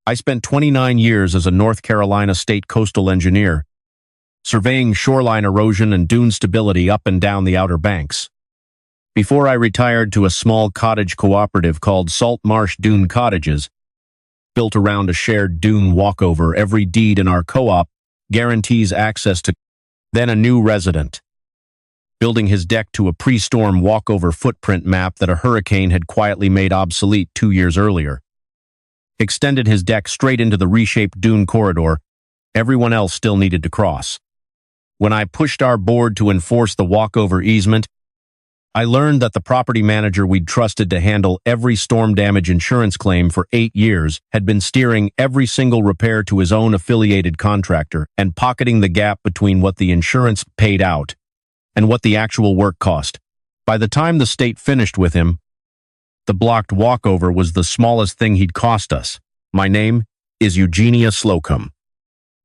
I spent 29 years as a North Carolina state coastal engineer, surveying shoreline erosion and dune stability up and down the Outer Banks. Before I retired to a small cottage cooperative called Salt Marsh Dune Cottages, built around a shared dune walkover, every deed in our co-op guarantees access to then a new resident, building his deck to a pre-storm walkover footprint map that a hurricane had quietly made obsolete 2 years earlier. Extended his deck straight into the reshaped dune corridor everyone else still needed to cross. When I pushed our board to enforce the walkover easement, I learned that the property manager we'd trusted to handle every storm damage insurance claim for 8 years had been steering every single repair to his own affiliated contractor and pocketing the gap between what the insurance paid out and what the actual work cost. By the time the state finished with him, the blocked walkover was the smallest thing he'd cost us. My name is Eugenia Slocum.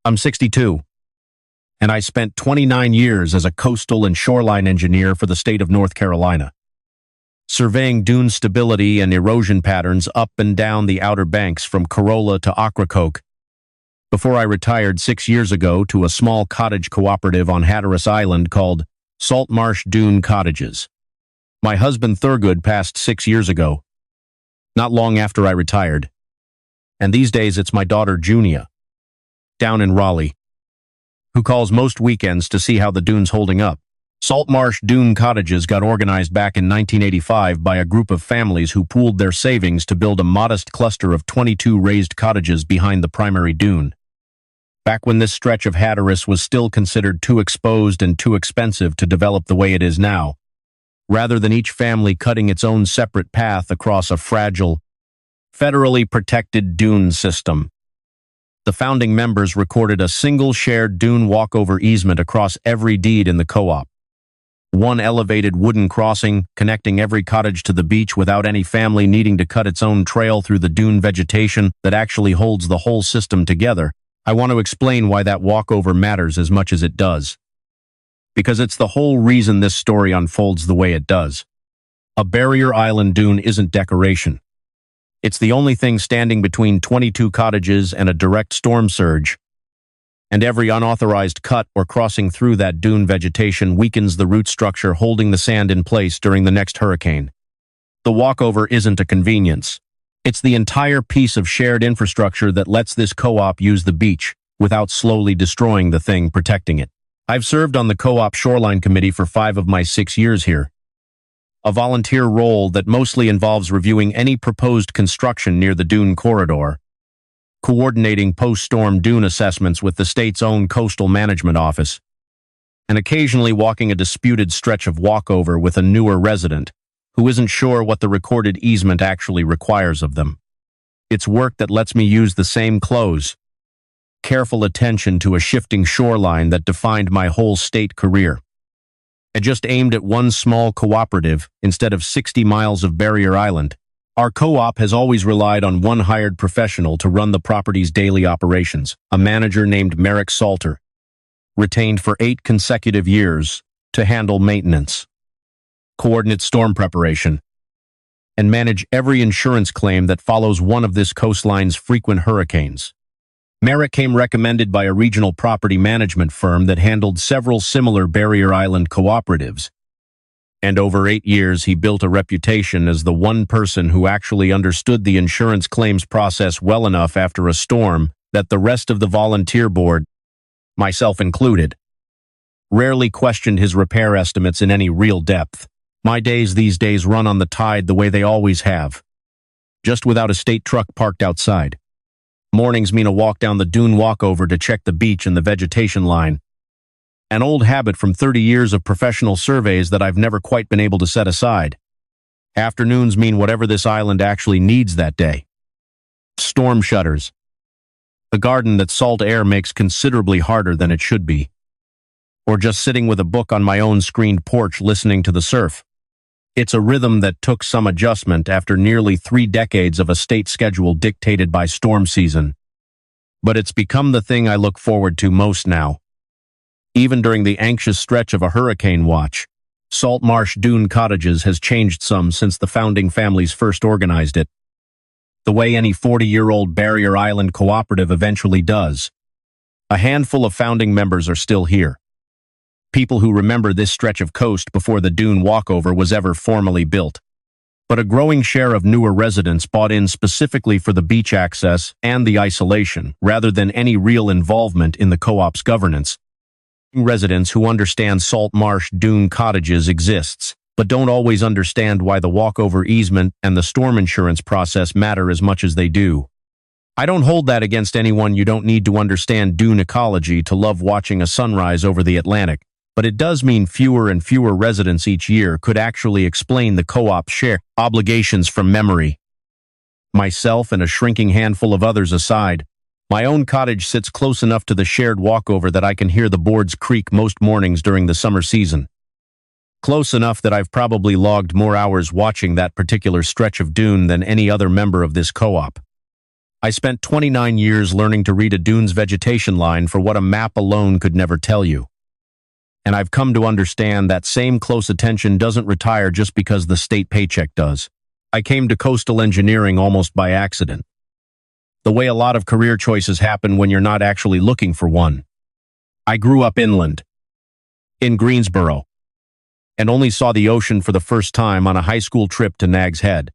I'm 62, and I spent 29 years as a coastal and shoreline engineer for the state of North Carolina, surveying dune stability and erosion patterns up and down the Outer Banks from Corolla to Ocracoke, before I retired 6 years ago to a small cottage cooperative on Hatteras Island called Salt Marsh Dune Cottages. My husband Thurgood passed 6 years ago, not long after I retired, and these days it's my daughter Junia, down in Raleigh, who calls most weekends to see how the dune's holding up. Salt Marsh Dune Cottages got organized back in 1985 by a group of families who pooled their savings to build a modest cluster of 22 raised cottages behind the primary dune. Back when this stretch of Hatteras was still considered too exposed and too expensive to develop the way it is now, rather than each family cutting its own separate path across a fragile, federally protected dune system. The founding members recorded a single shared dune walkover easement across every deed in the co-op. One elevated wooden crossing connecting every cottage to the beach without any family needing to cut its own trail through the dune vegetation that actually holds the whole system together. I want to explain why that walkover matters as much as it does, because it's the whole reason this story unfolds the way it does. A barrier island dune isn't decoration. It's the only thing standing between 22 cottages and a direct storm surge, and every unauthorized cut or crossing through that dune vegetation weakens the root structure holding the sand in place during the next hurricane. The walkover isn't a convenience. It's the entire piece of shared infrastructure that lets this co-op use the beach without slowly destroying the thing protecting it. I've served on the co-op shoreline committee for 5 of my 6 years here, a volunteer role that mostly involves reviewing any proposed construction near the dune corridor, coordinating post-storm dune assessments with the state's own coastal management office, and occasionally walking a disputed stretch of walkover with a newer resident who isn't sure what the recorded easement actually requires of them. It's work that lets me use the same close, careful attention to a shifting shoreline that defined my whole state career. I just aimed at one small cooperative instead of 60 miles of Barrier Island. Our co-op has always relied on one hired professional to run the property's daily operations, a manager named Merrick Salter, retained for 8 consecutive years to handle maintenance, coordinate storm preparation, and manage every insurance claim that follows one of this coastline's frequent hurricanes. Merrick came recommended by a regional property management firm that handled several similar Barrier Island cooperatives, and over 8 years he built a reputation as the one person who actually understood the insurance claims process well enough after a storm that the rest of the volunteer board, myself included, rarely questioned his repair estimates in any real depth. My days these days run on the tide the way they always have, just without a state truck parked outside. Mornings mean a walk down the dune walkover to check the beach and the vegetation line, an old habit from 30 years of professional surveys that I've never quite been able to set aside. Afternoons mean whatever this island actually needs that day. Storm shutters, the garden that salt air makes considerably harder than it should be, or just sitting with a book on my own screened porch listening to the surf. It's a rhythm that took some adjustment after nearly 3 decades of a state schedule dictated by storm season. But it's become the thing I look forward to most now. Even during the anxious stretch of a hurricane watch, Salt Marsh Dune Cottages has changed some since the founding families first organized it. the way any 40-year-old barrier island cooperative eventually does. A handful of founding members are still here. People who remember this stretch of coast before the Dune walkover was ever formally built. But a growing share of newer residents bought in specifically for the beach access and the isolation, rather than any real involvement in the co-op's governance. Residents who understand salt marsh dune cottages exists, but don't always understand why the walkover easement and the storm insurance process matter as much as they do. I don't hold that against anyone. You don't need to understand dune ecology to love watching a sunrise over the Atlantic, but it does mean fewer and fewer residents each year could actually explain the co-op's share obligations from memory. Myself and a shrinking handful of others aside, my own cottage sits close enough to the shared walkover that I can hear the boards creak most mornings during the summer season. Close enough that I've probably logged more hours watching that particular stretch of dune than any other member of this co-op. I spent 29 years learning to read a dune's vegetation line for what a map alone could never tell you. And I've come to understand that same close attention doesn't retire just because the state paycheck does. I came to coastal engineering almost by accident. The way a lot of career choices happen when you're not actually looking for one. I grew up inland, in Greensboro, and only saw the ocean for the first time on a high school trip to Nag's Head.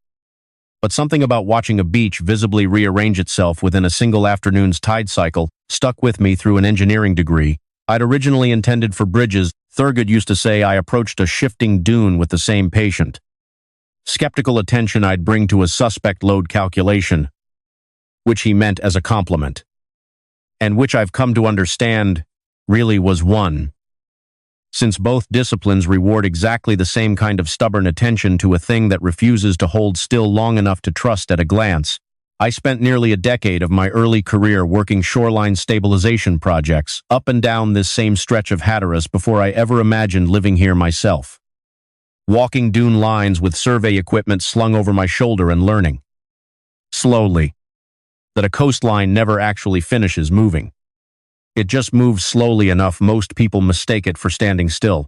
But something about watching a beach visibly rearrange itself within a single afternoon's tide cycle stuck with me through an engineering degree I'd originally intended for bridges. Thurgood used to say I approached a shifting dune with the same patient. Skeptical attention I'd bring to a suspect load calculation, which he meant as a compliment, and which I've come to understand really was one. Since both disciplines reward exactly the same kind of stubborn attention to a thing that refuses to hold still long enough to trust at a glance, I spent nearly a decade of my early career working shoreline stabilization projects up and down this same stretch of Hatteras before I ever imagined living here myself. Walking dune lines with survey equipment slung over my shoulder and learning, slowly, that a coastline never actually finishes moving. It just moves slowly enough most people mistake it for standing still.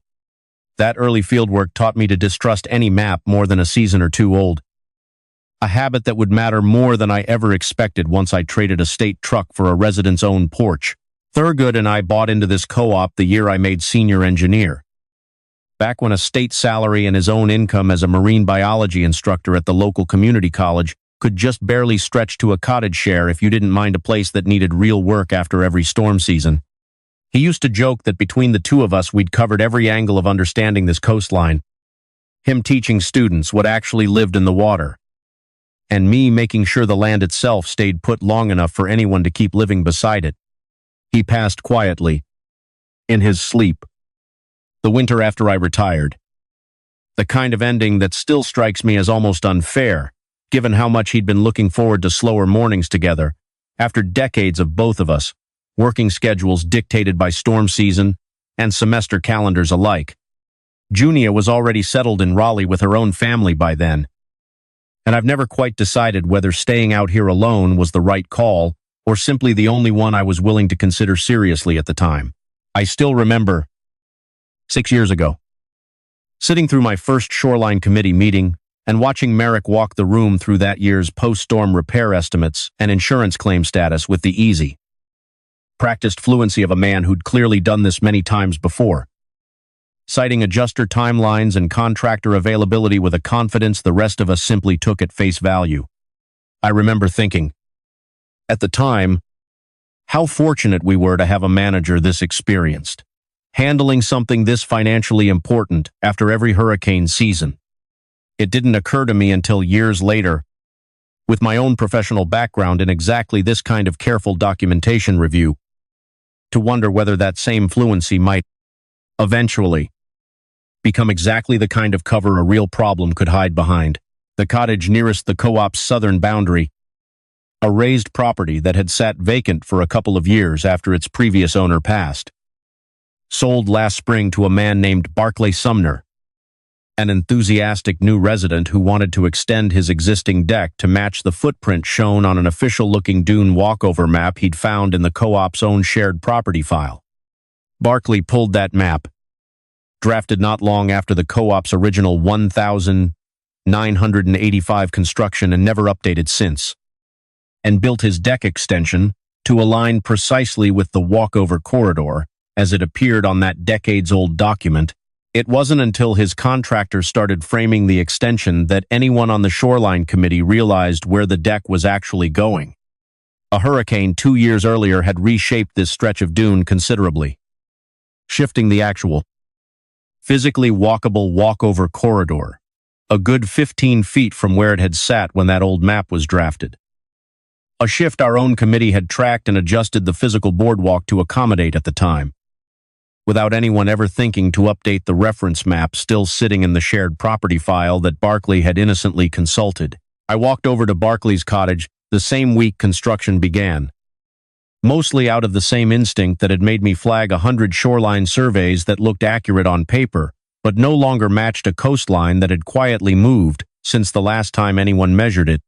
That early fieldwork taught me to distrust any map more than a season or two old. A habit that would matter more than I ever expected once I traded a state truck for a resident's own porch. Thurgood and I bought into this co-op the year I made senior engineer. Back when a state salary and his own income as a marine biology instructor at the local community college could just barely stretch to a cottage share if you didn't mind a place that needed real work after every storm season. He used to joke that between the two of us we'd covered every angle of understanding this coastline. Him teaching students what actually lived in the water, and me making sure the land itself stayed put long enough for anyone to keep living beside it. He passed quietly, in his sleep, the winter after I retired. The kind of ending that still strikes me as almost unfair, given how much he'd been looking forward to slower mornings together, after decades of both of us, working schedules dictated by storm season and semester calendars alike. Junia was already settled in Raleigh with her own family by then, and I've never quite decided whether staying out here alone was the right call or simply the only one I was willing to consider seriously at the time. I still remember, 6 years ago, sitting through my first shoreline committee meeting and watching Merrick walk the room through that year's post-storm repair estimates and insurance claim status with the easy, practiced fluency of a man who'd clearly done this many times before, citing adjuster timelines and contractor availability with a confidence the rest of us simply took at face value. I remember thinking, at the time, how fortunate we were to have a manager this experienced, handling something this financially important after every hurricane season. It didn't occur to me until years later, with my own professional background in exactly this kind of careful documentation review, to wonder whether that same fluency might, eventually, become exactly the kind of cover a real problem could hide behind. The cottage nearest the co-op's southern boundary, a raised property that had sat vacant for a couple of years after its previous owner passed, sold last spring to a man named Barclay Sumner, an enthusiastic new resident who wanted to extend his existing deck to match the footprint shown on an official-looking dune walkover map he'd found in the co-op's own shared property file. Barclay pulled that map, drafted not long after the co-op's original 1,985 construction and never updated since. and built his deck extension to align precisely with the walkover corridor as it appeared on that decades-old document. It wasn't until his contractor started framing the extension that anyone on the shoreline committee realized where the deck was actually going. A hurricane 2 years earlier had reshaped this stretch of dune considerably, shifting the actual physically walkable walkover corridor a good 15 feet from where it had sat when that old map was drafted. A shift our own committee had tracked and adjusted the physical boardwalk to accommodate at the time, without anyone ever thinking to update the reference map still sitting in the shared property file that Barclay had innocently consulted. I walked over to Barclay's cottage the same week construction began, mostly out of the same instinct that had made me flag 100 shoreline surveys that looked accurate on paper, but no longer matched a coastline that had quietly moved since the last time anyone measured it.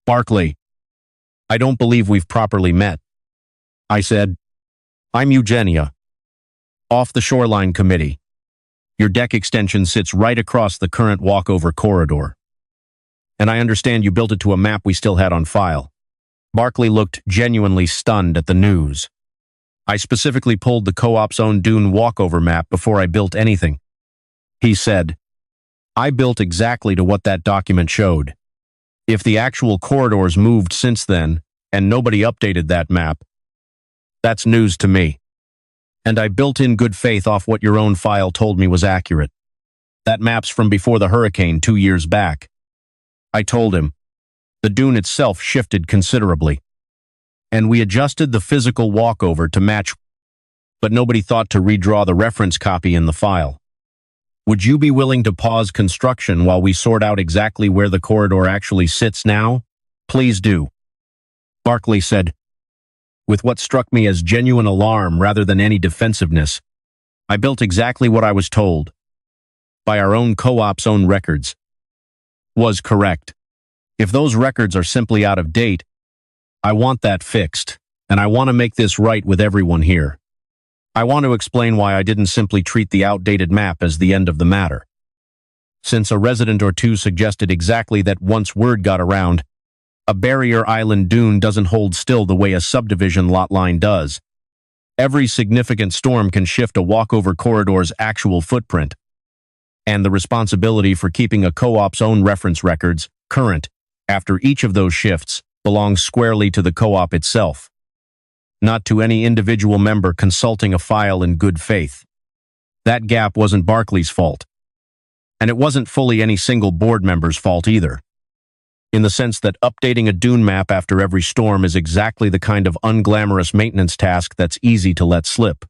"Barclay, I don't believe we've properly met," I said. "I'm Eugenia, off the shoreline committee. Your deck extension sits right across the current walkover corridor, and I understand you built it to a map we still had on file." Barclay looked genuinely stunned at the news. "I specifically pulled the co-op's own dune walkover map before I built anything," he said. "I built exactly to what that document showed. If the actual corridors moved since then, and nobody updated that map, that's news to me. And I built in good faith off what your own file told me was accurate. That map's from before the hurricane 2 years back." I told him. The dune itself shifted considerably, and we adjusted the physical walkover to match, but nobody thought to redraw the reference copy in the file. "Would you be willing to pause construction while we sort out exactly where the corridor actually sits now? Please do," Barclay said, with what struck me as genuine alarm rather than any defensiveness. "I built exactly what I was told, by our own co-op's own records. Was correct. If those records are simply out of date, I want that fixed, and I want to make this right with everyone here. I want to explain why I didn't simply treat the outdated map as the end of the matter. Since a resident or two suggested exactly that once word got around, a barrier island dune doesn't hold still the way a subdivision lot line does. Every significant storm can shift a walkover corridor's actual footprint, and the responsibility for keeping a co-op's own reference records current after each of those shifts belongs squarely to the co-op itself, not to any individual member consulting a file in good faith. That gap wasn't Barclay's fault, and it wasn't fully any single board member's fault either, in the sense that updating a dune map after every storm is exactly the kind of unglamorous maintenance task that's easy to let slip.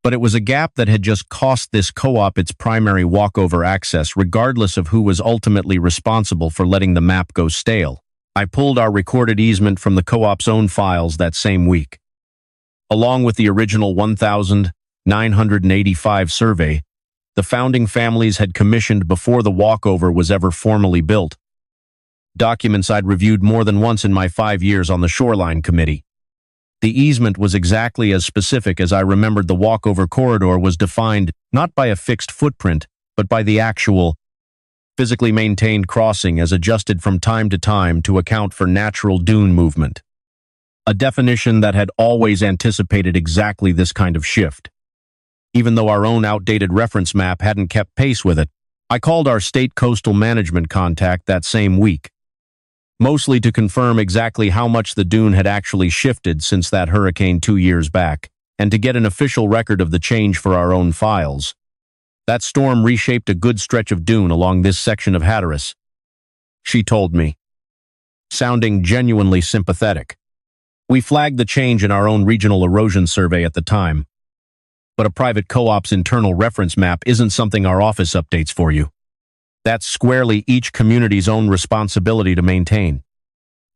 But it was a gap that had just cost this co-op its primary walkover access, regardless of who was ultimately responsible for letting the map go stale. I pulled our recorded easement from the co-op's own files that same week, along with the original 1,985 survey the founding families had commissioned before the walkover was ever formally built. Documents I'd reviewed more than once in my 5 years on the shoreline committee. The easement was exactly as specific as I remembered the walkover corridor was defined not by a fixed footprint, but by the actual, physically maintained crossing as adjusted from time to time to account for natural dune movement. A definition that had always anticipated exactly this kind of shift. Even though our own outdated reference map hadn't kept pace with it, I called our state coastal management contact that same week, mostly to confirm exactly how much the dune had actually shifted since that hurricane 2 years back, and to get an official record of the change for our own files. That storm reshaped a good stretch of dune along this section of Hatteras, she told me, sounding genuinely sympathetic. We flagged the change in our own regional erosion survey at the time, but a private co-op's internal reference map isn't something our office updates for you. That's squarely each community's own responsibility to maintain.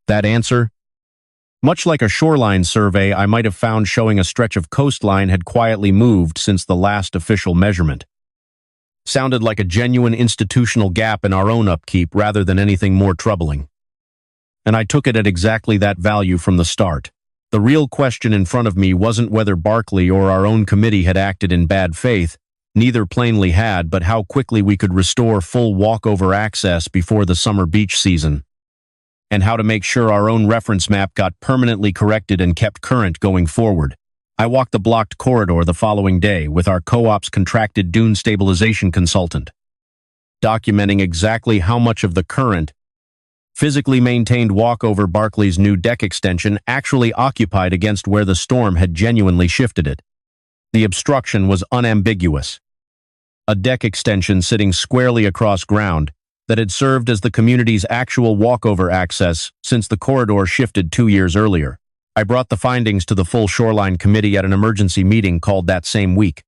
That answer? Much like a shoreline survey I might have found showing a stretch of coastline had quietly moved since the last official measurement. Sounded like a genuine institutional gap in our own upkeep rather than anything more troubling. And I took it at exactly that value from the start. The real question in front of me wasn't whether Barclay or our own committee had acted in bad faith. Neither plainly had, but how quickly we could restore full walkover access before the summer beach season. and how to make sure our own reference map got permanently corrected and kept current going forward. I walked the blocked corridor the following day with our co-op's contracted Dune stabilization consultant, documenting exactly how much of the current, physically maintained walk over Barclay's new deck extension actually occupied against where the storm had genuinely shifted it. The obstruction was unambiguous. A deck extension sitting squarely across ground that had served as the community's actual walkover access since the corridor shifted 2 years earlier. I brought the findings to the full Shoreline Committee at an emergency meeting called that same week.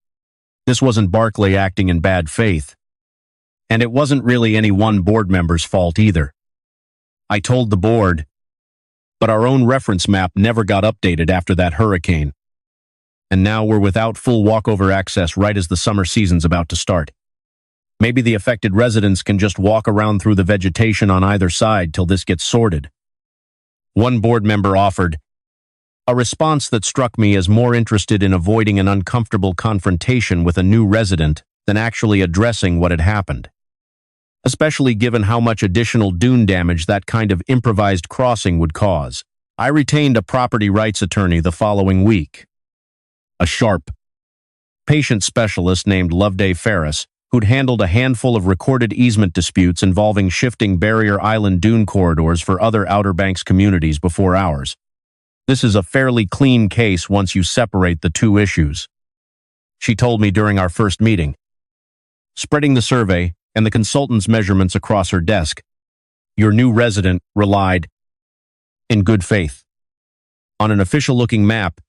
This wasn't Barclay acting in bad faith. And it wasn't really any one board member's fault either. I told the board, but our own reference map never got updated after that hurricane. And now we're without full walkover access right as the summer season's about to start. Maybe the affected residents can just walk around through the vegetation on either side till this gets sorted. One board member offered, a response that struck me as more interested in avoiding an uncomfortable confrontation with a new resident than actually addressing what had happened. Especially given how much additional dune damage that kind of improvised crossing would cause. I retained a property rights attorney the following week. A sharp, patient specialist named Loveday Ferris, who'd handled a handful of recorded easement disputes involving shifting Barrier Island dune corridors for other Outer Banks communities before ours. This is a fairly clean case once you separate the two issues, she told me during our first meeting. Spreading the survey and the consultant's measurements across her desk, your new resident relied, in good faith, on an official-looking map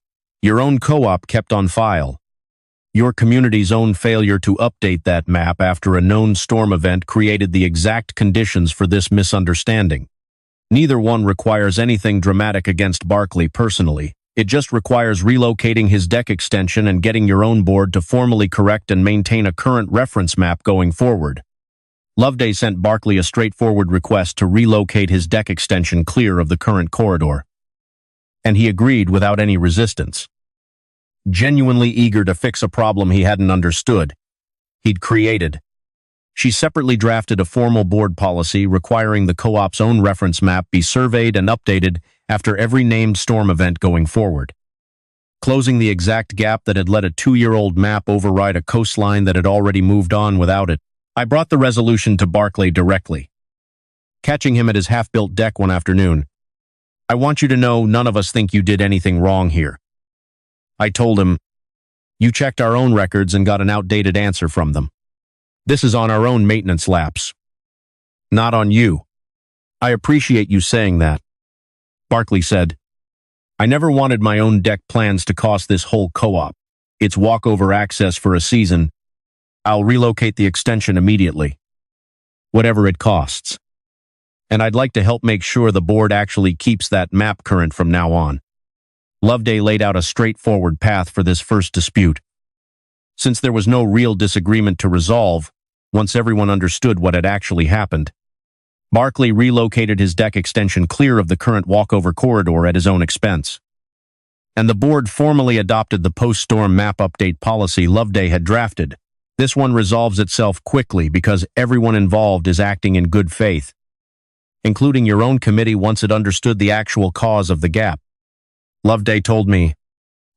your own co-op kept on file. Your community's own failure to update that map after a known storm event created the exact conditions for this misunderstanding. Neither one requires anything dramatic against Barclay personally. It just requires relocating his deck extension and getting your own board to formally correct and maintain a current reference map going forward. Loveday sent Barclay a straightforward request to relocate his deck extension clear of the current corridor. And he agreed without any resistance. Genuinely eager to fix a problem he hadn't understood, he'd created. She separately drafted a formal board policy requiring the co-op's own reference map be surveyed and updated after every named storm event going forward, closing the exact gap that had let a 2-year-old map override a coastline that had already moved on without it. I brought the resolution to Barclay directly, catching him at his half-built deck one afternoon. I want you to know none of us think you did anything wrong here. I told him, you checked our own records and got an outdated answer from them. This is on our own maintenance lapse, not on you. I appreciate you saying that. Barclay said, I never wanted my own deck plans to cost this whole co-op. It's walkover access for a season. I'll relocate the extension immediately, whatever it costs. And I'd like to help make sure the board actually keeps that map current from now on. Loveday laid out a straightforward path for this first dispute. Since there was no real disagreement to resolve, once everyone understood what had actually happened, Barclay relocated his deck extension clear of the current walkover corridor at his own expense. And the board formally adopted the post-storm map update policy Loveday had drafted. This one resolves itself quickly because everyone involved is acting in good faith, including your own committee once it understood the actual cause of the gap. Loveday told me,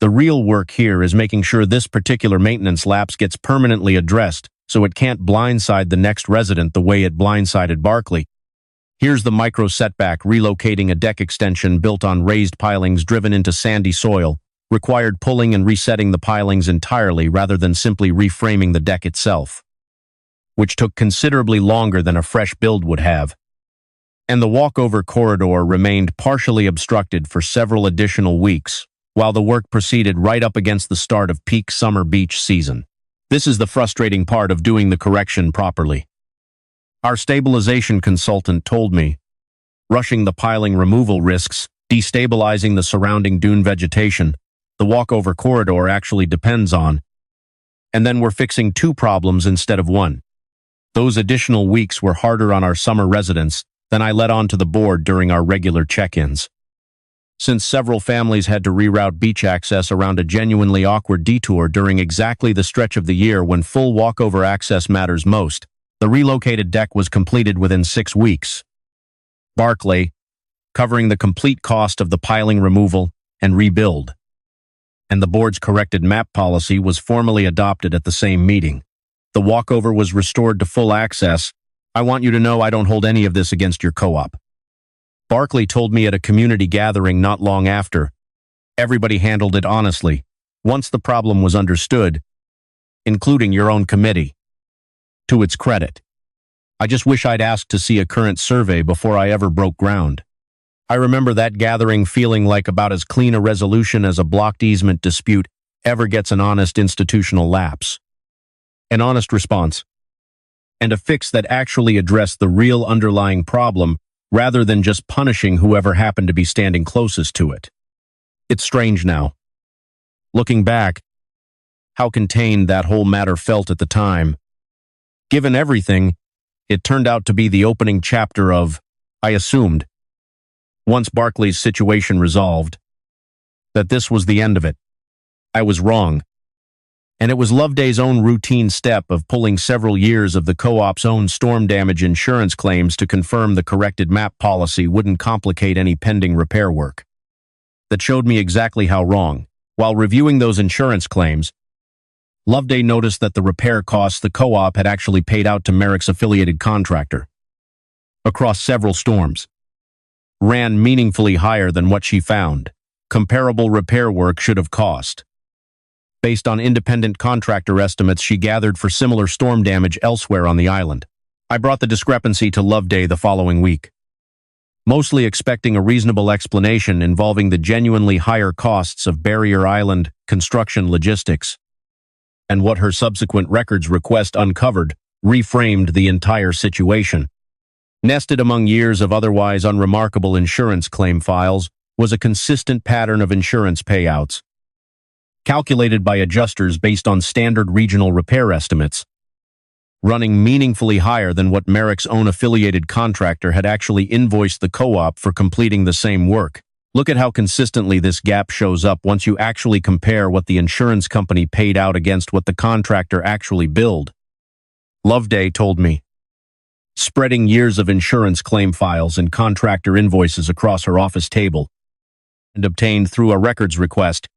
the real work here is making sure this particular maintenance lapse gets permanently addressed so it can't blindside the next resident the way it blindsided Barclay. Here's the micro setback: relocating a deck extension built on raised pilings driven into sandy soil required pulling and resetting the pilings entirely rather than simply reframing the deck itself, which took considerably longer than a fresh build would have. And the walkover corridor remained partially obstructed for several additional weeks, while the work proceeded right up against the start of peak summer beach season. This is the frustrating part of doing the correction properly. Our stabilization consultant told me, rushing the piling removal risks, destabilizing the surrounding dune vegetation, the walkover corridor actually depends on. And then we're fixing two problems instead of one. Those additional weeks were harder on our summer residents than I let on to the board during our regular check-ins. Since several families had to reroute beach access around a genuinely awkward detour during exactly the stretch of the year when full walkover access matters most, the relocated deck was completed within 6 weeks. Barclay, covering the complete cost of the piling removal and rebuild. And the board's corrected map policy was formally adopted at the same meeting. The walkover was restored to full access. I want you to know I don't hold any of this against your co-op. Barclay told me at a community gathering not long after. Everybody handled it honestly, once the problem was understood, including your own committee. To its credit. I just wish I'd asked to see a current survey before I ever broke ground. I remember that gathering feeling like about as clean a resolution as a blocked easement dispute ever gets an honest institutional lapse. An honest response. And a fix that actually addressed the real underlying problem rather than just punishing whoever happened to be standing closest to it. It's strange now. Looking back, how contained that whole matter felt at the time. Given everything, it turned out to be the opening chapter of, I assumed, once Barclay's situation resolved, that this was the end of it. I was wrong. And it was Loveday's own routine step of pulling several years of the co-op's own storm damage insurance claims to confirm the corrected map policy wouldn't complicate any pending repair work. That showed me exactly how wrong. While reviewing those insurance claims, Loveday noticed that the repair costs the co-op had actually paid out to Merrick's affiliated contractor across several storms ran meaningfully higher than what she found comparable repair work should have cost. Based on independent contractor estimates she gathered for similar storm damage elsewhere on the island. I brought the discrepancy to Loveday the following week, mostly expecting a reasonable explanation involving the genuinely higher costs of Barrier Island construction logistics. And what her subsequent records request uncovered reframed the entire situation. Nested among years of otherwise unremarkable insurance claim files was a consistent pattern of insurance payouts, calculated by adjusters based on standard regional repair estimates, running meaningfully higher than what Merrick's own affiliated contractor had actually invoiced the co-op for completing the same work. Look at how consistently this gap shows up once you actually compare what the insurance company paid out against what the contractor actually billed. Loveday told me, spreading years of insurance claim files and contractor invoices across her office table, and obtained through a records request,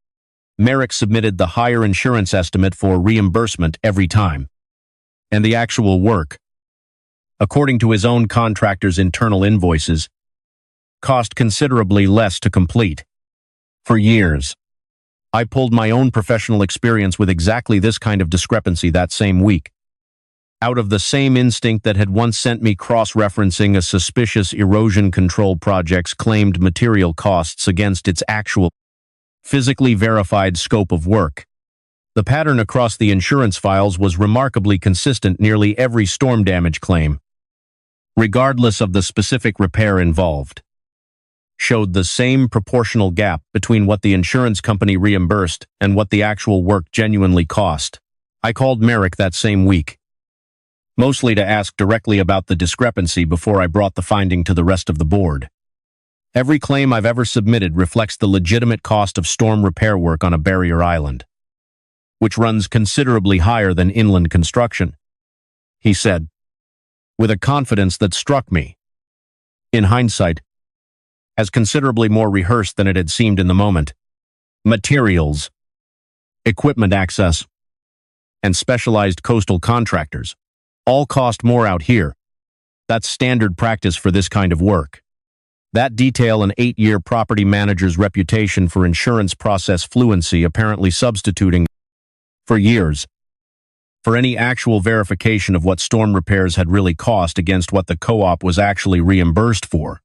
Merrick submitted the higher insurance estimate for reimbursement every time. And the actual work, according to his own contractor's internal invoices, cost considerably less to complete. For years, I pulled my own professional experience with exactly this kind of discrepancy that same week. Out of the same instinct that had once sent me cross-referencing a suspicious erosion control project's claimed material costs against its actual, physically verified scope of work. The pattern across the insurance files was remarkably consistent nearly every storm damage claim, regardless of the specific repair involved, showed the same proportional gap between what the insurance company reimbursed and what the actual work genuinely cost. I called Merrick that same week, mostly to ask directly about the discrepancy before I brought the finding to the rest of the board. Every claim I've ever submitted reflects the legitimate cost of storm repair work on a barrier island, which runs considerably higher than inland construction, he said, with a confidence that struck me, in hindsight, as considerably more rehearsed than it had seemed in the moment. Materials, equipment access, and specialized coastal contractors all cost more out here. That's standard practice for this kind of work. That detail an 8-year property manager's reputation for insurance process fluency apparently substituting, for years, for any actual verification of what storm repairs had really cost against what the co-op was actually reimbursed for,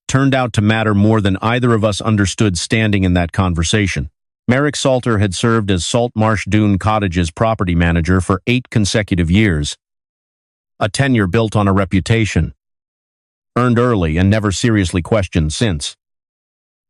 turned out to matter more than either of us understood standing in that conversation. Merrick Salter had served as Salt Marsh Dune Cottage's property manager for 8 consecutive years, a tenure built on a reputation, earned early and never seriously questioned since.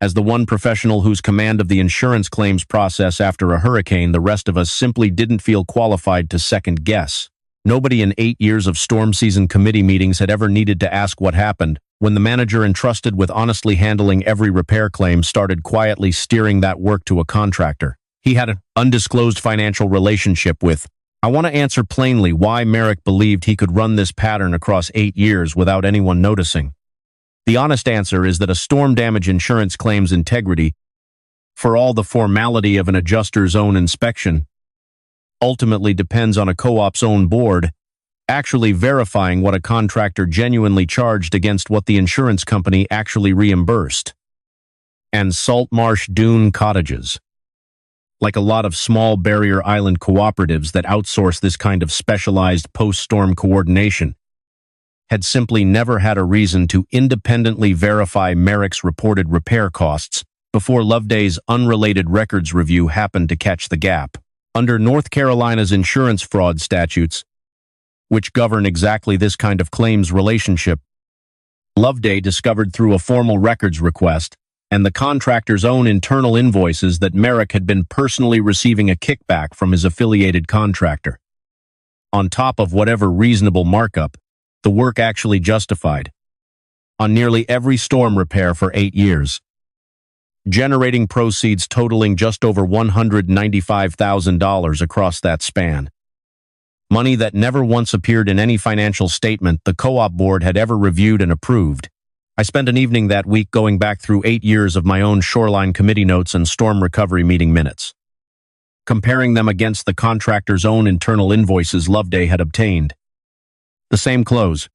As the one professional whose command of the insurance claims process after a hurricane the rest of us simply didn't feel qualified to second guess. Nobody in 8 years of storm season committee meetings had ever needed to ask what happened when the manager entrusted with honestly handling every repair claim started quietly steering that work to a contractor he had an undisclosed financial relationship with. I want to answer plainly why Merrick believed he could run this pattern across 8 years without anyone noticing. The honest answer is that a storm damage insurance claim's integrity, for all the formality of an adjuster's own inspection, ultimately depends on a co-op's own board actually verifying what a contractor genuinely charged against what the insurance company actually reimbursed. And Saltmarsh Dune cottages, like a lot of small barrier island cooperatives that outsource this kind of specialized post-storm coordination, had simply never had a reason to independently verify Merrick's reported repair costs before Loveday's unrelated records review happened to catch the gap. Under North Carolina's insurance fraud statutes, which govern exactly this kind of claims relationship, Loveday discovered through a formal records request and the contractor's own internal invoices that Merrick had been personally receiving a kickback from his affiliated contractor, on top of whatever reasonable markup the work actually justified, on nearly every storm repair for 8 years, generating proceeds totaling just over $195,000 across that span. Money that never once appeared in any financial statement the co-op board had ever reviewed and approved. I spent an evening that week going back through 8 years of my own shoreline committee notes and storm recovery meeting minutes, comparing them against the contractor's own internal invoices Loveday had obtained. The same close.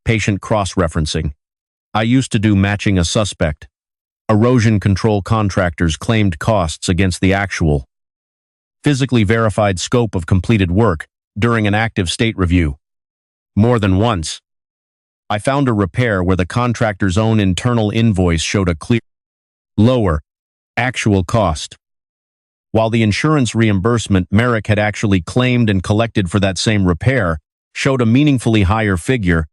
Patient cross-referencing. I used to do matching a suspect. Erosion control contractors claimed costs against the actual, physically verified scope of completed work during an active state review. More than once, I found a repair where the contractor's own internal invoice showed a clear, lower, actual cost, while the insurance reimbursement Merrick had actually claimed and collected for that same repair showed a meaningfully higher figure,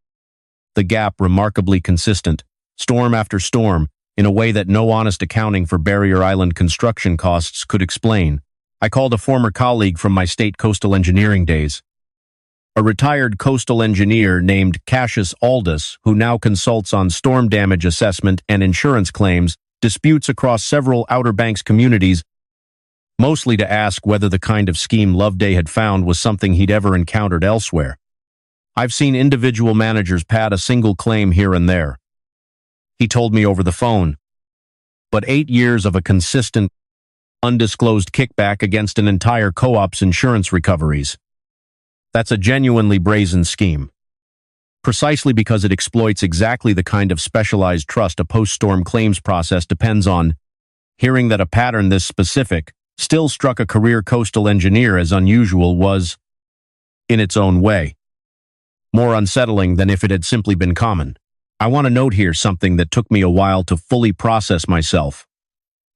the gap remarkably consistent, storm after storm, in a way that no honest accounting for Barrier Island construction costs could explain. I called a former colleague from my state coastal engineering days, a retired coastal engineer named Cassius Aldous, who now consults on storm damage assessment and insurance claims, disputes across several Outer Banks communities, mostly to ask whether the kind of scheme Loveday had found was something he'd ever encountered elsewhere. I've seen individual managers pad a single claim here and there, he told me over the phone, but 8 years of a consistent, undisclosed kickback against an entire co-op's insurance recoveries. That's a genuinely brazen scheme, precisely because it exploits exactly the kind of specialized trust a post-storm claims process depends on. Hearing that a pattern this specific still struck a career coastal engineer as unusual was, in its own way, more unsettling than if it had simply been common. I want to note here something that took me a while to fully process myself.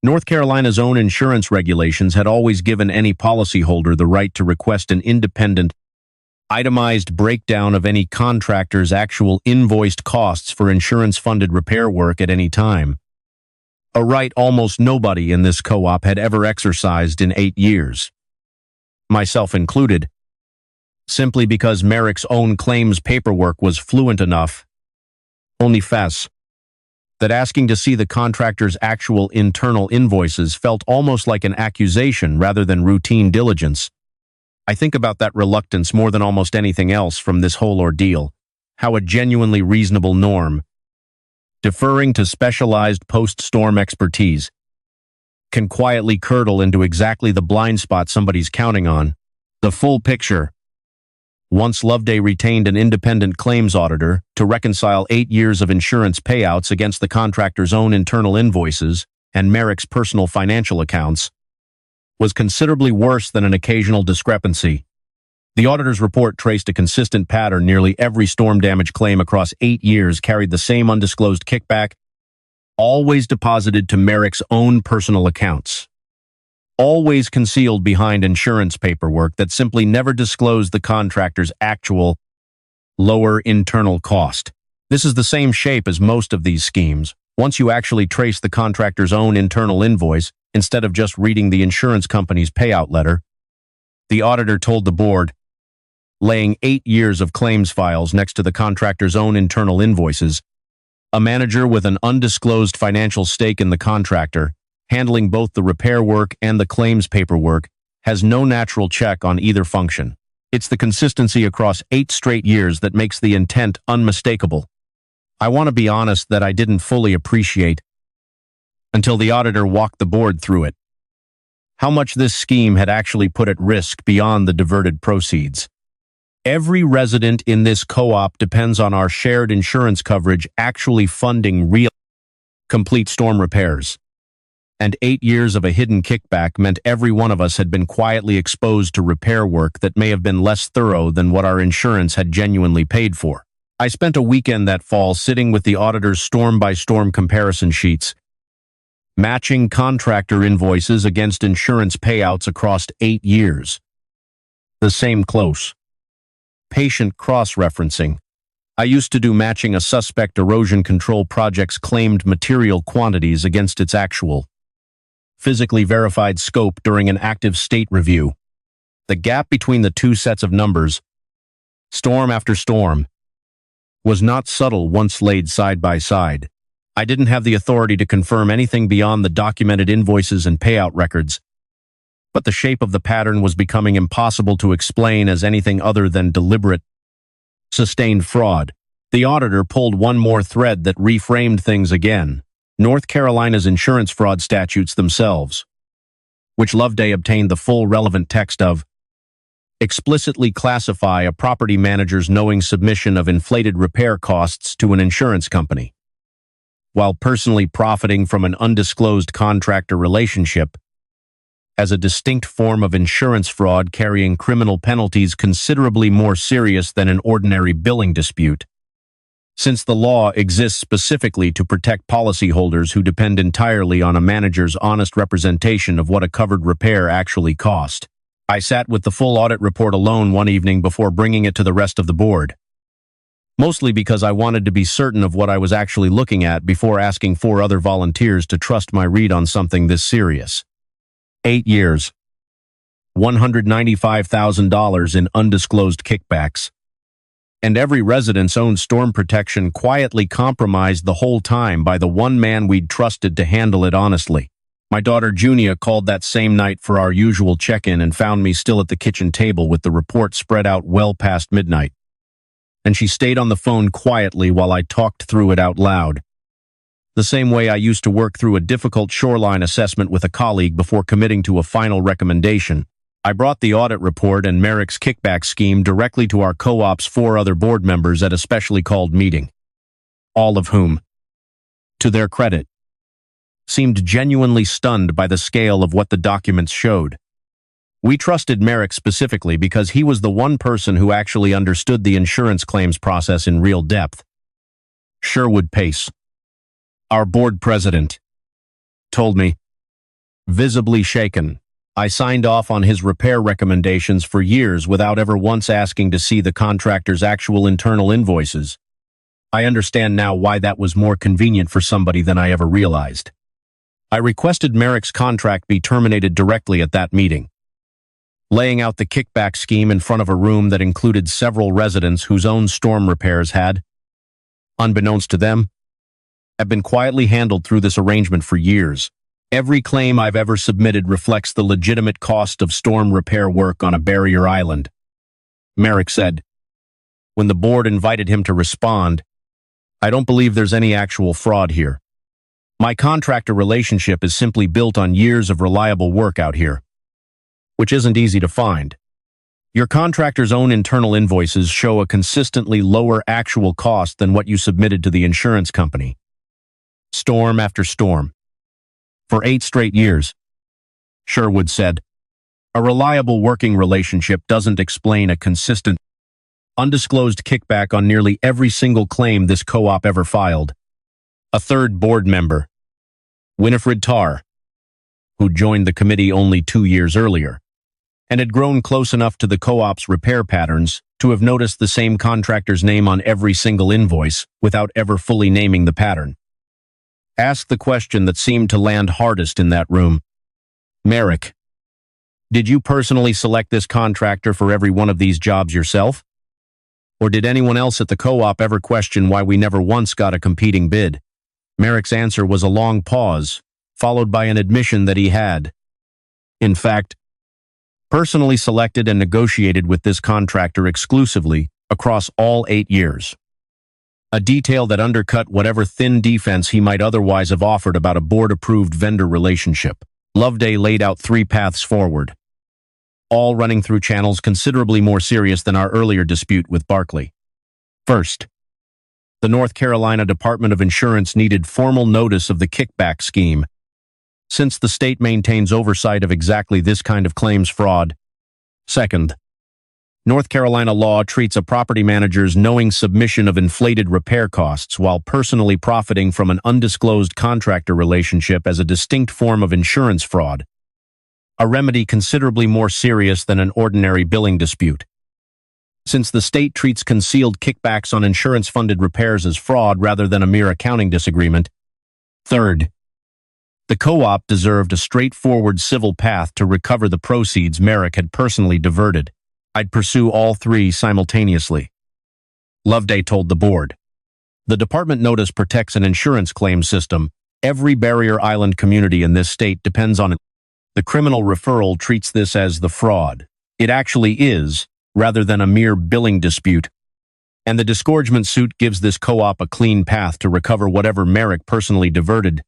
North Carolina's own insurance regulations had always given any policyholder the right to request an independent, itemized breakdown of any contractor's actual invoiced costs for insurance-funded repair work at any time, a right almost nobody in this co-op had ever exercised in 8 years, myself included, simply because Merrick's own claims paperwork was fluent enough, only fast, that asking to see the contractor's actual internal invoices felt almost like an accusation rather than routine diligence. I think about that reluctance more than almost anything else from this whole ordeal, how a genuinely reasonable norm, deferring to specialized post-storm expertise, can quietly curdle into exactly the blind spot somebody's counting on. The full picture. Once Loveday retained an independent claims auditor to reconcile 8 years of insurance payouts against the contractor's own internal invoices and Merrick's personal financial accounts, was considerably worse than an occasional discrepancy. The auditor's report traced a consistent pattern. Nearly every storm damage claim across 8 years carried the same undisclosed kickback, always deposited to Merrick's own personal accounts, always concealed behind insurance paperwork that simply never disclosed the contractor's actual, lower internal cost. This is the same shape as most of these schemes. Once you actually trace the contractor's own internal invoice, instead of just reading the insurance company's payout letter, the auditor told the board, laying 8 years of claims files next to the contractor's own internal invoices, a manager with an undisclosed financial stake in the contractor, handling both the repair work and the claims paperwork, has no natural check on either function. It's the consistency across 8 straight years that makes the intent unmistakable. I want to be honest that I didn't fully appreciate until the auditor walked the board through it. How much this scheme had actually put at risk beyond the diverted proceeds. Every resident in this co-op depends on our shared insurance coverage actually funding real, complete storm repairs. And 8 years of a hidden kickback meant every one of us had been quietly exposed to repair work that may have been less thorough than what our insurance had genuinely paid for. I spent a weekend that fall sitting with the auditor's storm-by-storm comparison sheets, matching contractor invoices against insurance payouts across 8 years. The same close. Patient cross-referencing. I used to do matching a suspect erosion control project's claimed material quantities against its actual, physically verified scope during an active state review. The gap between the two sets of numbers, storm after storm, was not subtle once laid side by side. I didn't have the authority to confirm anything beyond the documented invoices and payout records, but the shape of the pattern was becoming impossible to explain as anything other than deliberate, sustained fraud. The auditor pulled one more thread that reframed things again. North Carolina's insurance fraud statutes themselves, which Loveday obtained the full relevant text of, explicitly classify a property manager's knowing submission of inflated repair costs to an insurance company, while personally profiting from an undisclosed contractor relationship, as a distinct form of insurance fraud carrying criminal penalties considerably more serious than an ordinary billing dispute. Since the law exists specifically to protect policyholders who depend entirely on a manager's honest representation of what a covered repair actually cost. I sat with the full audit report alone one evening before bringing it to the rest of the board, mostly because I wanted to be certain of what I was actually looking at before asking 4 other volunteers to trust my read on something this serious. 8 years. $195,000 in undisclosed kickbacks. And every resident's own storm protection quietly compromised the whole time by the one man we'd trusted to handle it honestly. My daughter Junia called that same night for our usual check-in and found me still at the kitchen table with the report spread out well past midnight. And she stayed on the phone quietly while I talked through it out loud. The same way I used to work through a difficult shoreline assessment with a colleague before committing to a final recommendation. I brought the audit report and Merrick's kickback scheme directly to our co-op's 4 other board members at a specially called meeting, all of whom, to their credit, seemed genuinely stunned by the scale of what the documents showed. We trusted Merrick specifically because he was the one person who actually understood the insurance claims process in real depth. Sherwood Pace, our board president, told me, visibly shaken. I signed off on his repair recommendations for years without ever once asking to see the contractor's actual internal invoices. I understand now why that was more convenient for somebody than I ever realized. I requested Merrick's contract be terminated directly at that meeting, laying out the kickback scheme in front of a room that included several residents whose own storm repairs had, unbeknownst to them, have been quietly handled through this arrangement for years. Every claim I've ever submitted reflects the legitimate cost of storm repair work on a barrier island, Merrick said. When the board invited him to respond, I don't believe there's any actual fraud here. My contractor relationship is simply built on years of reliable work out here, which isn't easy to find. Your contractor's own internal invoices show a consistently lower actual cost than what you submitted to the insurance company. Storm after storm. For 8 straight years, Sherwood said. A reliable working relationship doesn't explain a consistent, undisclosed kickback on nearly every single claim this co-op ever filed. A third board member, Winifred Tarr, who joined the committee only 2 years earlier, and had grown close enough to the co-op's repair patterns to have noticed the same contractor's name on every single invoice without ever fully naming the pattern, asked the question that seemed to land hardest in that room. Merrick, did you personally select this contractor for every one of these jobs yourself? Or did anyone else at the co-op ever question why we never once got a competing bid? Merrick's answer was a long pause, followed by an admission that he had, in fact, personally selected and negotiated with this contractor exclusively across all 8 years. a detail that undercut whatever thin defense he might otherwise have offered about a board-approved vendor relationship. Loveday laid out 3 paths forward, all running through channels considerably more serious than our earlier dispute with Barclay. First, the North Carolina Department of Insurance needed formal notice of the kickback scheme, since the state maintains oversight of exactly this kind of claims fraud. Second, North Carolina law treats a property manager's knowing submission of inflated repair costs while personally profiting from an undisclosed contractor relationship as a distinct form of insurance fraud, a remedy considerably more serious than an ordinary billing dispute. Since the state treats concealed kickbacks on insurance-funded repairs as fraud rather than a mere accounting disagreement. Third, the co-op deserved a straightforward civil path to recover the proceeds Merrick had personally diverted. I'd pursue all 3 simultaneously. Loveday told the board. The department notice protects an insurance claim system. Every barrier island community in this state depends on it. The criminal referral treats this as the fraud it actually is, rather than a mere billing dispute. And the disgorgement suit gives this co-op a clean path to recover whatever Merrick personally diverted.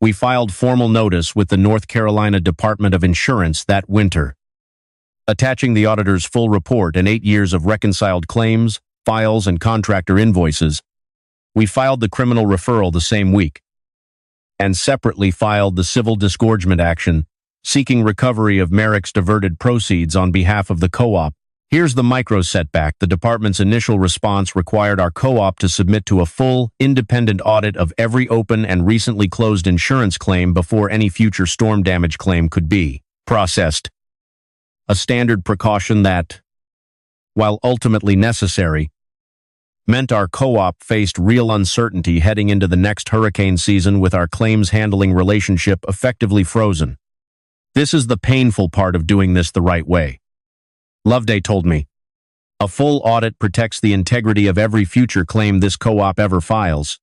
We filed formal notice with the North Carolina Department of Insurance that winter, attaching the auditor's full report and 8 years of reconciled claims, files, and contractor invoices. We filed the criminal referral the same week, and separately filed the civil disgorgement action, seeking recovery of Merrick's diverted proceeds on behalf of the co-op. Here's the micro setback. The department's initial response required our co-op to submit to a full, independent audit of every open and recently closed insurance claim before any future storm damage claim could be processed. A standard precaution that, while ultimately necessary, meant our co-op faced real uncertainty heading into the next hurricane season with our claims handling relationship effectively frozen. This is the painful part of doing this the right way. Loveday told me. A full audit protects the integrity of every future claim this co-op ever files.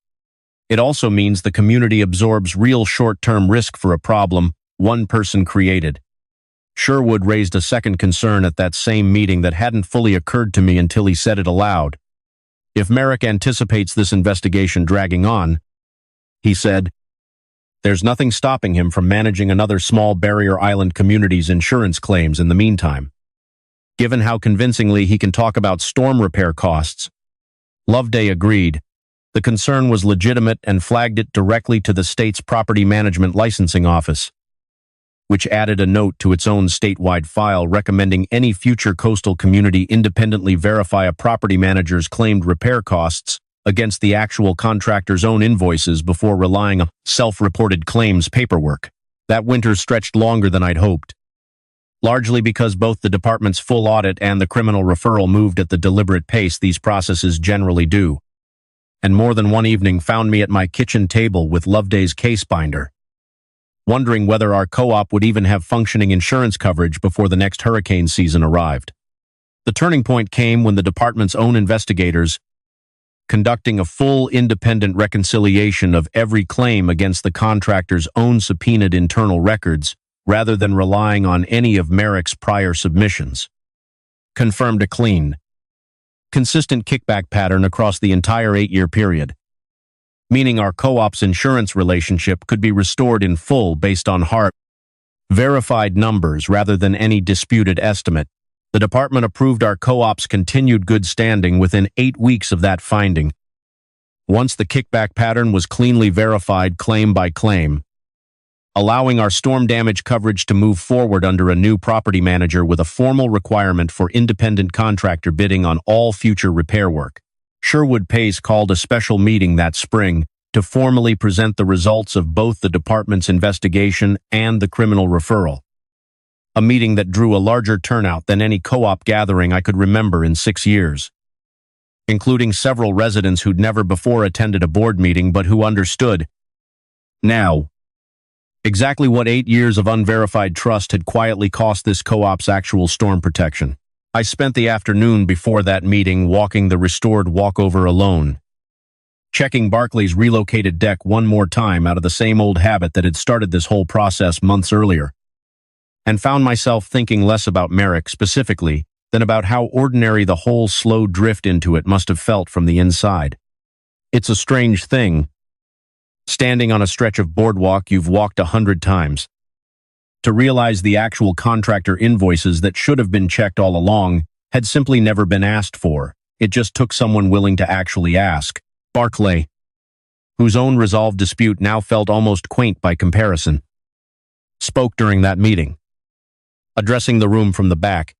It also means the community absorbs real short-term risk for a problem one person created. Sherwood raised a second concern at that same meeting that hadn't fully occurred to me until he said it aloud. If Merrick anticipates this investigation dragging on, he said, there's nothing stopping him from managing another small barrier island community's insurance claims in the meantime. Given how convincingly he can talk about storm repair costs. Loveday agreed. The concern was legitimate and flagged it directly to the state's Property Management Licensing Office, which added a note to its own statewide file recommending any future coastal community independently verify a property manager's claimed repair costs against the actual contractor's own invoices before relying on self-reported claims paperwork. That winter stretched longer than I'd hoped, largely because both the department's full audit and the criminal referral moved at the deliberate pace these processes generally do. And more than one evening found me at my kitchen table with Loveday's case binder, wondering whether our co-op would even have functioning insurance coverage before the next hurricane season arrived. The turning point came when the department's own investigators, conducting a full independent reconciliation of every claim against the contractor's own subpoenaed internal records, rather than relying on any of Merrick's prior submissions, confirmed a clean, consistent kickback pattern across the entire 8-year period, meaning our co-op's insurance relationship could be restored in full based on hard, verified numbers rather than any disputed estimate. The department approved our co-op's continued good standing within 8 weeks of that finding. Once the kickback pattern was cleanly verified claim by claim, allowing our storm damage coverage to move forward under a new property manager with a formal requirement for independent contractor bidding on all future repair work. Sherwood Pace called a special meeting that spring to formally present the results of both the department's investigation and the criminal referral. A meeting that drew a larger turnout than any co-op gathering I could remember in 6 years, including several residents who'd never before attended a board meeting but who understood now exactly what 8 years of unverified trust had quietly cost this co-op's actual storm protection. I spent the afternoon before that meeting walking the restored walkover alone, checking Barclay's relocated deck one more time out of the same old habit that had started this whole process months earlier, and found myself thinking less about Merrick specifically than about how ordinary the whole slow drift into it must have felt from the inside. It's a strange thing, standing on a stretch of boardwalk you've walked 100 times, to realize the actual contractor invoices that should have been checked all along had simply never been asked for. It just took someone willing to actually ask. Barclay, whose own resolved dispute now felt almost quaint by comparison, spoke during that meeting, addressing the room from the back.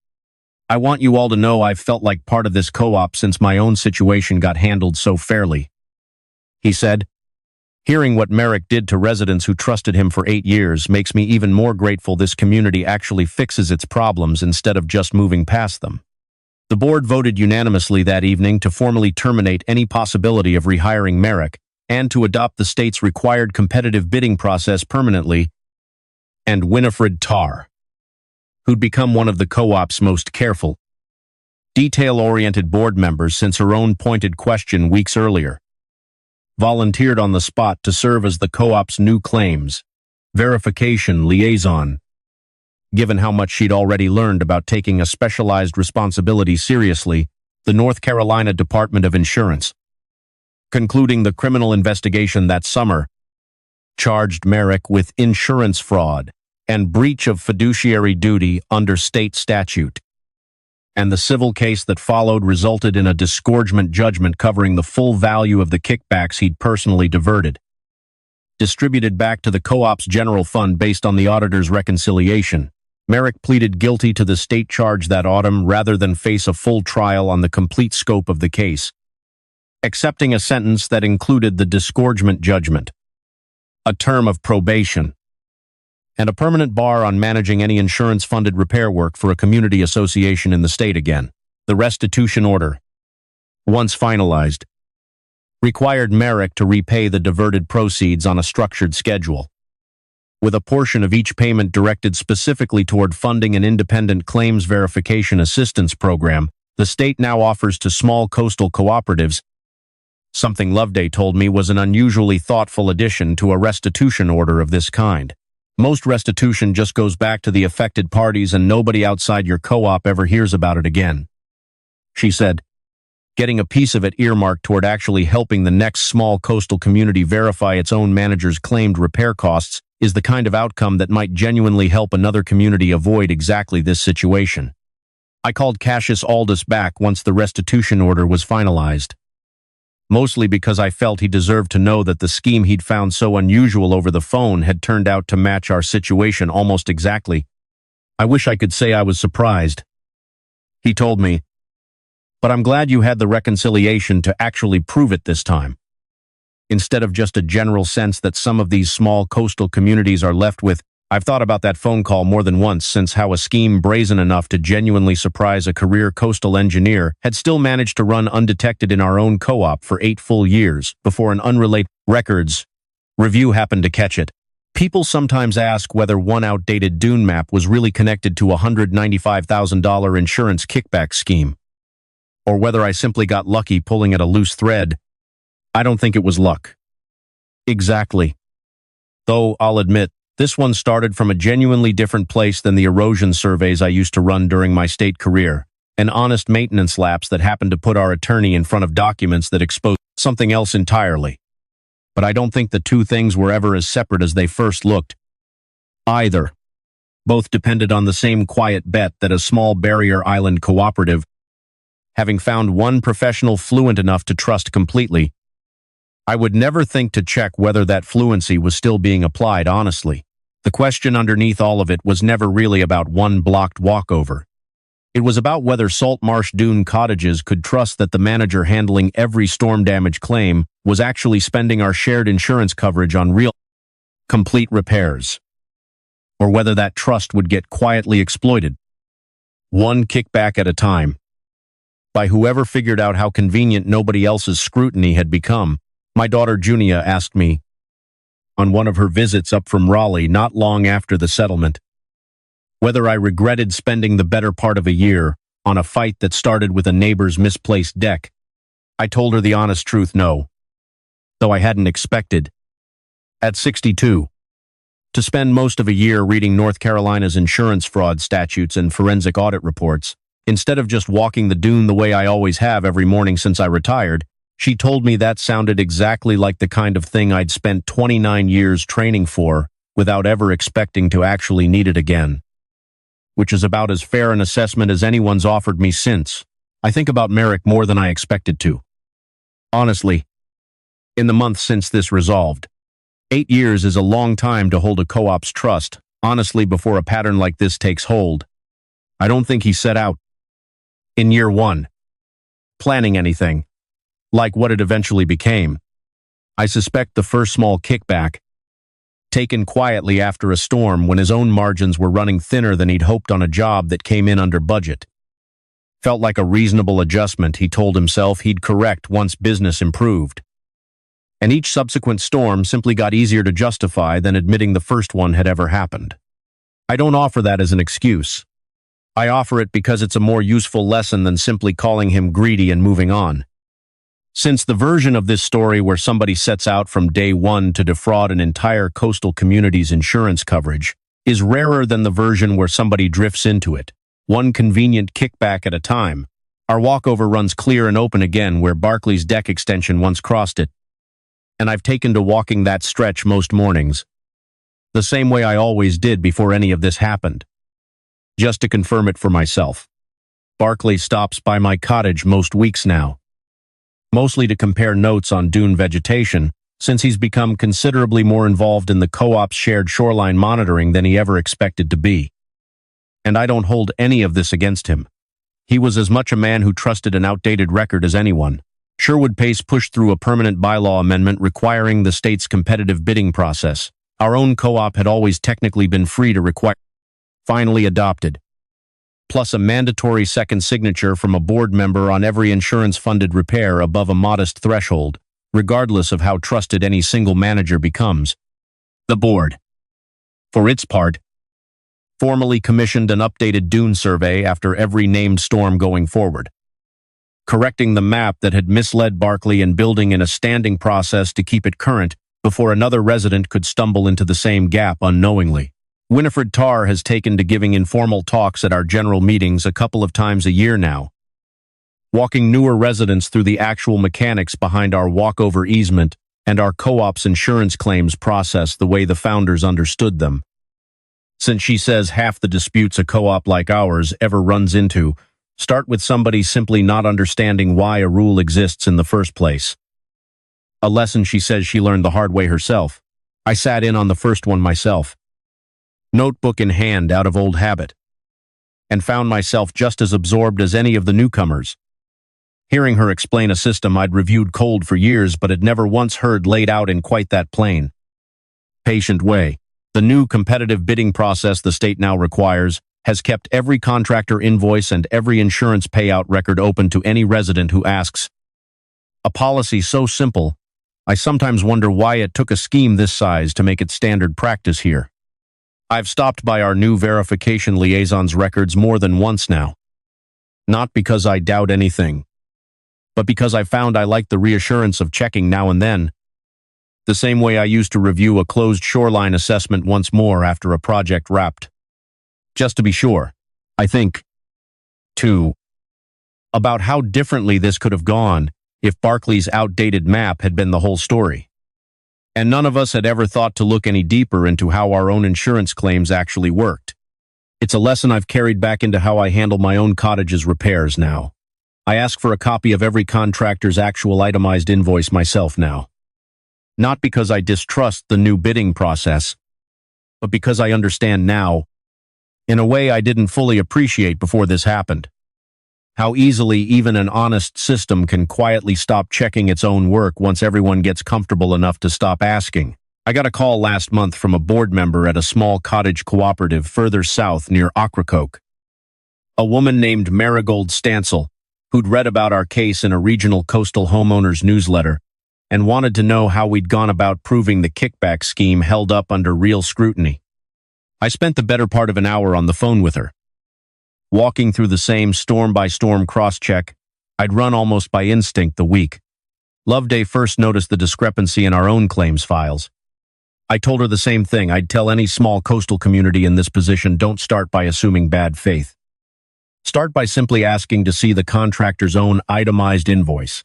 I want you all to know I've felt like part of this co-op since my own situation got handled so fairly, he said. Hearing what Merrick did to residents who trusted him for 8 years makes me even more grateful this community actually fixes its problems instead of just moving past them. The board voted unanimously that evening to formally terminate any possibility of rehiring Merrick and to adopt the state's required competitive bidding process permanently, and Winifred Tarr, who'd become one of the co-op's most careful, detail-oriented board members since her own pointed question weeks earlier, volunteered on the spot to serve as the co-op's new claims verification liaison, given how much she'd already learned about taking a specialized responsibility seriously. The North Carolina Department of Insurance, concluding the criminal investigation that summer, charged Merrick with insurance fraud and breach of fiduciary duty under state statute. And the civil case that followed resulted in a disgorgement judgment covering the full value of the kickbacks he'd personally diverted, distributed back to the co-op's general fund based on the auditor's reconciliation. Merrick pleaded guilty to the state charge that autumn rather than face a full trial on the complete scope of the case, accepting a sentence that included the disgorgement judgment, a term of probation, and a permanent bar on managing any insurance-funded repair work for a community association in the state again. The restitution order, once finalized, required Merrick to repay the diverted proceeds on a structured schedule, with a portion of each payment directed specifically toward funding an independent claims verification assistance program the state now offers to small coastal cooperatives, something Loveday told me was an unusually thoughtful addition to a restitution order of this kind. Most restitution just goes back to the affected parties and nobody outside your co-op ever hears about it again, she said, getting a piece of it earmarked toward actually helping the next small coastal community verify its own manager's claimed repair costs is the kind of outcome that might genuinely help another community avoid exactly this situation. I called Cassius Aldous back once the restitution order was finalized, mostly because I felt he deserved to know that the scheme he'd found so unusual over the phone had turned out to match our situation almost exactly. I wish I could say I was surprised, he told me, but I'm glad you had the reconciliation to actually prove it this time, instead of just a general sense that some of these small coastal communities are left with. I've thought about that phone call more than once since how a scheme brazen enough to genuinely surprise a career coastal engineer had still managed to run undetected in our own co-op for 8 full years before an unrelated records review happened to catch it. People sometimes ask whether one outdated Dune map was really connected to a $195,000 insurance kickback scheme, or whether I simply got lucky pulling at a loose thread. I don't think it was luck. Exactly. Though, I'll admit, this one started from a genuinely different place than the erosion surveys I used to run during my state career, an honest maintenance lapse that happened to put our attorney in front of documents that exposed something else entirely. But I don't think the two things were ever as separate as they first looked, either. Both depended on the same quiet bet that a small barrier island cooperative, having found one professional fluent enough to trust completely, I would never think to check whether that fluency was still being applied honestly. The question underneath all of it was never really about one blocked walkover. It was about whether Saltmarsh Dune Cottages could trust that the manager handling every storm damage claim was actually spending our shared insurance coverage on real, complete repairs, or whether that trust would get quietly exploited, one kickback at a time, by whoever figured out how convenient nobody else's scrutiny had become. My daughter Junia asked me, on one of her visits up from Raleigh not long after the settlement, whether I regretted spending the better part of a year on a fight that started with a neighbor's misplaced deck. I told her the honest truth, no, though I hadn't expected, at 62, to spend most of a year reading North Carolina's insurance fraud statutes and forensic audit reports, instead of just walking the dune the way I always have every morning since I retired. She told me that sounded exactly like the kind of thing I'd spent 29 years training for without ever expecting to actually need it again. Which is about as fair an assessment as anyone's offered me since. I think about Merrick more than I expected to. Honestly, in the month since this resolved, 8 years is a long time to hold a co-op's trust, honestly, before a pattern like this takes hold. I don't think he set out, in year one, planning anything, like what it eventually became. I suspect the first small kickback, taken quietly after a storm when his own margins were running thinner than he'd hoped on a job that came in under budget. Felt like a reasonable adjustment he told himself he'd correct once business improved. And each subsequent storm simply got easier to justify than admitting the first one had ever happened. I don't offer that as an excuse. I offer it because it's a more useful lesson than simply calling him greedy and moving on. Since the version of this story where somebody sets out from day one to defraud an entire coastal community's insurance coverage is rarer than the version where somebody drifts into it, one convenient kickback at a time, our walkover runs clear and open again where Barclay's deck extension once crossed it. And I've taken to walking that stretch most mornings, the same way I always did before any of this happened. Just to confirm it for myself. Barclay stops by my cottage most weeks now, mostly to compare notes on dune vegetation, since he's become considerably more involved in the co-op's shared shoreline monitoring than he ever expected to be. And I don't hold any of this against him. He was as much a man who trusted an outdated record as anyone. Sherwood Pace pushed through a permanent bylaw amendment requiring the state's competitive bidding process. Our own co-op had always technically been free to require, finally adopted, plus a mandatory second signature from a board member on every insurance-funded repair above a modest threshold, regardless of how trusted any single manager becomes. The board, for its part, formally commissioned an updated dune survey after every named storm going forward, correcting the map that had misled Barclay and building in a standing process to keep it current before another resident could stumble into the same gap unknowingly. Winifred Tarr has taken to giving informal talks at our general meetings a couple of times a year now, walking newer residents through the actual mechanics behind our walkover easement and our co-op's insurance claims process the way the founders understood them. Since she says half the disputes a co-op like ours ever runs into start with somebody simply not understanding why a rule exists in the first place. A lesson she says she learned the hard way herself. I sat in on the first one myself, notebook in hand out of old habit, and found myself just as absorbed as any of the newcomers. Hearing her explain a system I'd reviewed cold for years but had never once heard laid out in quite that plain, patient way. The new competitive bidding process the state now requires has kept every contractor invoice and every insurance payout record open to any resident who asks. A policy so simple, I sometimes wonder why it took a scheme this size to make it standard practice here. I've stopped by our new verification liaison's records more than once now. Not because I doubt anything, but because I found I like the reassurance of checking now and then, the same way I used to review a closed shoreline assessment once more after a project wrapped. Just to be sure, I think, too, about how differently this could have gone if Barclay's outdated map had been the whole story. And none of us had ever thought to look any deeper into how our own insurance claims actually worked. It's a lesson I've carried back into how I handle my own cottage's repairs now. I ask for a copy of every contractor's actual itemized invoice myself now. Not because I distrust the new bidding process, but because I understand now, in a way I didn't fully appreciate before this happened, how easily even an honest system can quietly stop checking its own work once everyone gets comfortable enough to stop asking. I got a call last month from a board member at a small cottage cooperative further south near Ocracoke. A woman named Marigold Stansel, who'd read about our case in a regional coastal homeowners newsletter and wanted to know how we'd gone about proving the kickback scheme held up under real scrutiny. I spent the better part of an hour on the phone with her, walking through the same storm-by-storm cross-check I'd run almost by instinct the week Loveday first noticed the discrepancy in our own claims files. I told her the same thing I'd tell any small coastal community in this position: don't start by assuming bad faith. Start by simply asking to see the contractor's own itemized invoice.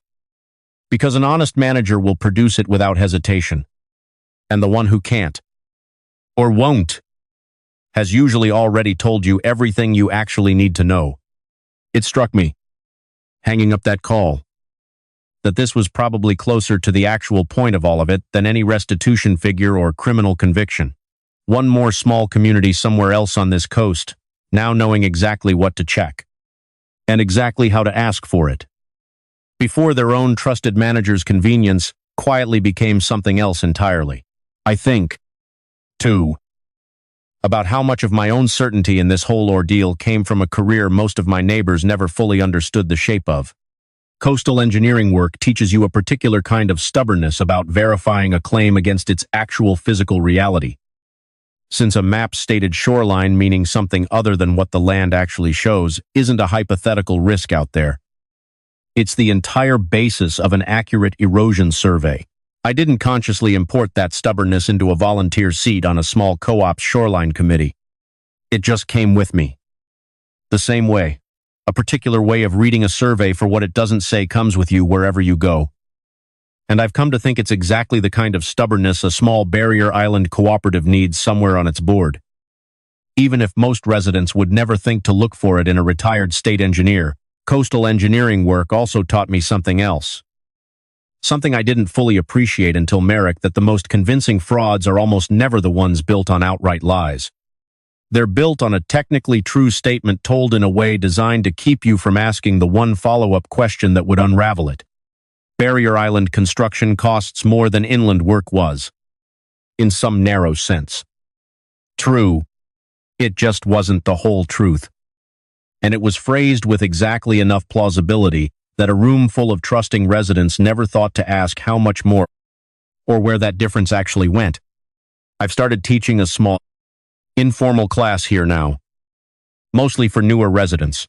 Because an honest manager will produce it without hesitation. And the one who can't, or won't, has usually already told you everything you actually need to know. It struck me, hanging up that call, that this was probably closer to the actual point of all of it than any restitution figure or criminal conviction. One more small community somewhere else on this coast, now knowing exactly what to check, and exactly how to ask for it. Before their own trusted manager's convenience quietly became something else entirely. I think, too, about how much of my own certainty in this whole ordeal came from a career most of my neighbors never fully understood the shape of. Coastal engineering work teaches you a particular kind of stubbornness about verifying a claim against its actual physical reality. Since a map-stated shoreline meaning something other than what the land actually shows isn't a hypothetical risk out there. It's the entire basis of an accurate erosion survey. I didn't consciously import that stubbornness into a volunteer seat on a small co-op's shoreline committee. It just came with me. The same way. A particular way of reading a survey for what it doesn't say comes with you wherever you go. And I've come to think it's exactly the kind of stubbornness a small barrier island cooperative needs somewhere on its board. Even if most residents would never think to look for it in a retired state engineer, coastal engineering work also taught me something else. Something I didn't fully appreciate until Merrick, that the most convincing frauds are almost never the ones built on outright lies. They're built on a technically true statement told in a way designed to keep you from asking the one follow-up question that would unravel it. Barrier Island construction costs more than inland work was. In some narrow sense. True. It just wasn't the whole truth. And it was phrased with exactly enough plausibility that a room full of trusting residents never thought to ask how much more, or where that difference actually went. I've started teaching a small, informal class here now, mostly for newer residents,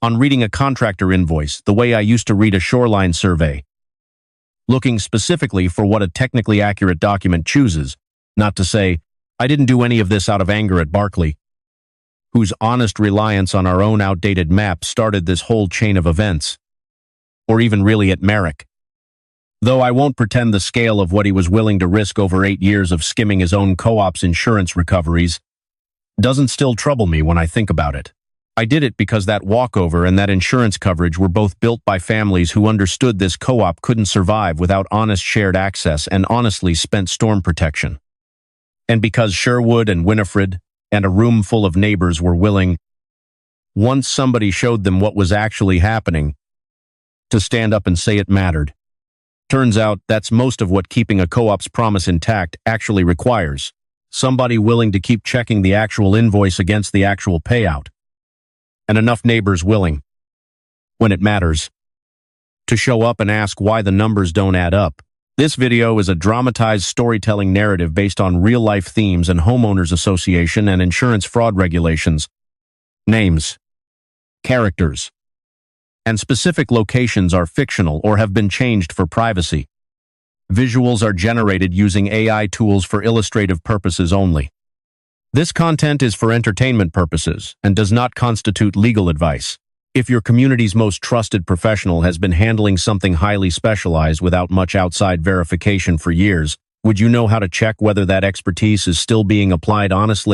on reading a contractor invoice the way I used to read a shoreline survey, looking specifically for what a technically accurate document chooses, not to say, I didn't do any of this out of anger at Barclay, whose honest reliance on our own outdated map started this whole chain of events. Or even really at Merrick. Though I won't pretend the scale of what he was willing to risk over 8 years of skimming his own co-op's insurance recoveries doesn't still trouble me when I think about it. I did it because that walkover and that insurance coverage were both built by families who understood this co-op couldn't survive without honest shared access and honestly spent storm protection. And because Sherwood and Winifred and a room full of neighbors were willing, once somebody showed them what was actually happening, to stand up and say it mattered. Turns out that's most of what keeping a co-op's promise intact actually requires. Somebody willing to keep checking the actual invoice against the actual payout. And enough neighbors willing, when it matters, to show up and ask why the numbers don't add up. This video is a dramatized storytelling narrative based on real-life themes and homeowners association and insurance fraud regulations. Names, characters, and specific locations are fictional or have been changed for privacy. Visuals are generated using AI tools for illustrative purposes only. This content is for entertainment purposes and does not constitute legal advice. If your community's most trusted professional has been handling something highly specialized without much outside verification for years, would you know how to check whether that expertise is still being applied honestly?